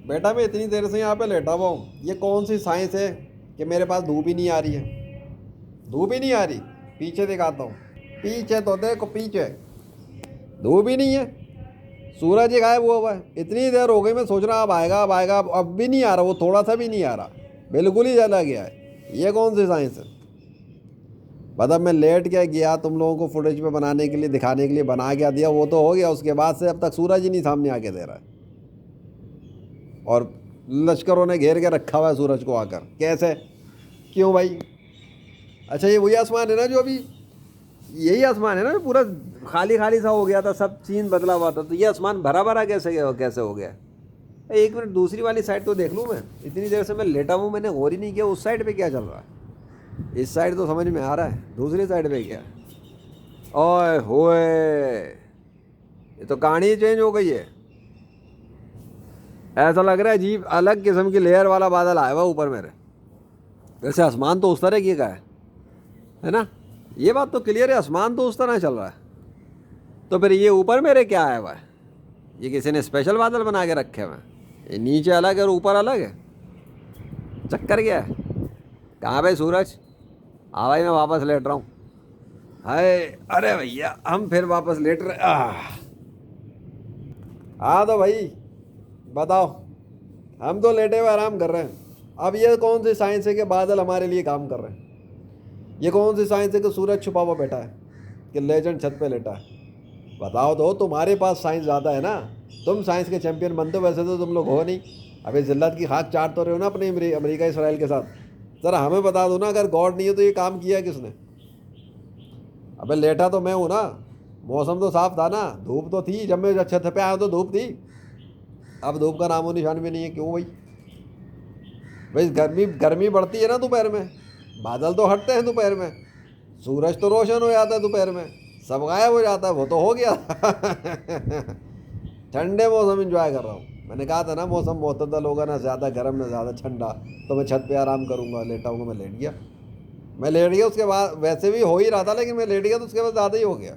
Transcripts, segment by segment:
बेटा मैं इतनी देर से यहाँ पे लेटा हुआ हूँ, ये कौन सी साइंस है कि मेरे पास धूप ही नहीं आ रही है? धूप ही नहीं आ रही। पीछे दिखाता हूँ, पीछे तो देखो, पीछे धूप ही नहीं है। सूरज ही गायब हुआ हुआ है। इतनी देर हो गई मैं सोच रहा अब आएगा अब आएगा, अब भी नहीं आ रहा, वो थोड़ा सा भी नहीं आ रहा, बिल्कुल ही चला गया है। ये कौन सी साइंस है? मतलब मैं लेट क्या गया तुम लोगों को फुटेज पे बनाने के लिए, दिखाने के लिए बना क्या दिया, वो तो हो गया। उसके बाद से अब तक सूरज ही नहीं सामने आके दे रहा है, और लश्करों ने घेर के रखा हुआ है सूरज को आकर। कैसे? क्यों भाई? अच्छा ये वही आसमान है ना जो अभी, यही आसमान है ना जो पूरा खाली खाली सा हो गया था, सब सीन बदला हुआ था, तो ये आसमान भरा भरा कैसे गया, कैसे हो गया? एक मिनट दूसरी वाली साइड तो देख लूँ मैं। इतनी देर से मैं लेटा हूँ, मैंने गौर ही नहीं किया उस साइड पे क्या चल रहा है। इस साइड तो समझ में आ रहा है, दूसरी साइड पे क्या? ओए होए, ये तो कहानी चेंज हो गई है। ऐसा लग रहा है अजीब अलग किस्म की लेयर वाला बादल आया हुआ ऊपर मेरे। वैसे आसमान तो उस तरह की का है ना? ये बात तो क्लियर है, आसमान तो उस तरह चल रहा है। तो फिर ये ऊपर मेरे क्या आया हुआ है? ये किसी ने स्पेशल बादल बना के रखे हुए हैं? ये नीचे अलग है और ऊपर अलग है, चक्कर क्या है? कहाँ भाई सूरज? हाँ भाई मैं वापस लेट रहा हूँ। हाय, अरे भैया हम फिर वापस लेट रहे। हाँ तो भाई बताओ, हम तो लेटे हुए आराम कर रहे हैं। अब ये कौन सी साइंस है कि बादल हमारे लिए काम कर रहे हैं? ये कौन सी साइंस है कि सूरज छुपा हुआ बैठा है, कि लेजेंड छत पे लेटा है? बताओ तो, तुम्हारे पास साइंस ज़्यादा है ना, तुम साइंस के चैंपियन बनते हो, वैसे तो तुम लोग हो नहीं। अभी जिल्लत की खाक चाट तो रहे हो ना अपने अमेरिका इसराइल के साथ। ज़रा हमें बता दो ना, अगर गॉड नहीं है तो ये काम किया है किसने? अबे लेटा तो मैं हूँ ना, मौसम तो साफ था ना, धूप तो थी, जब मैं छत पे आया तो धूप थी। अब धूप का नामो निशान भी नहीं है। क्यों भाई? भाई गर्मी गर्मी बढ़ती है ना दोपहर में, बादल तो हटते हैं दोपहर में, सूरज तो रोशन हो जाता है दोपहर में, सब गायब हो जाता है, वो तो हो गया। ठंडे मौसम एंजॉय कर रहा हूँ। मैंने कहा था ना मौसम मुतदल होगा, ना ज़्यादा गर्म ना ज़्यादा ठंडा, तो मैं छत पे आराम करूँगा, लेटाऊँगा। मैं लेट गया, मैं लेट गया। उसके बाद वैसे भी हो ही रहा था, लेकिन मैं लेट गया तो उसके बाद ज़्यादा ही हो गया।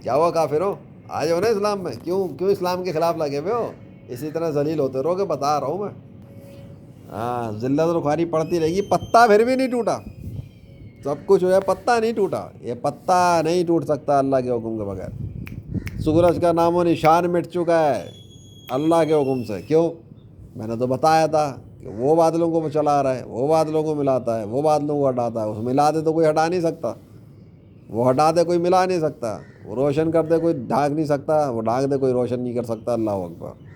क्या हुआ काफिरों, आ जाओ ना इस्लाम में। क्यों क्यों इस्लाम के खिलाफ लगे हुए हो? इसी तरह जलील होते रहोगे, बता रहा हूँ मैं। हाँ, जिल्लत रुखारी पड़ती रहेगी, पत्ता फिर भी नहीं टूटा। सब कुछ हो जाए, पत्ता नहीं टूटा। ये पत्ता नहीं टूट सकता अल्लाह के हुक्म के बगैर। सूरज का नामो निशान मिट चुका है अल्लाह के हुक्म से। क्यों? मैंने तो बताया था कि वो बादलों को चला रहा है, वो बादलों को मिलाता है, वो बादलों को हटाता है। उस मिला दे तो कोई हटा नहीं सकता, वो हटा दे कोई मिला नहीं सकता, वो रोशन कर दे कोई ढाक नहीं सकता, वो ढाक दे कोई रोशन नहीं कर सकता। अल्लाह अकबर।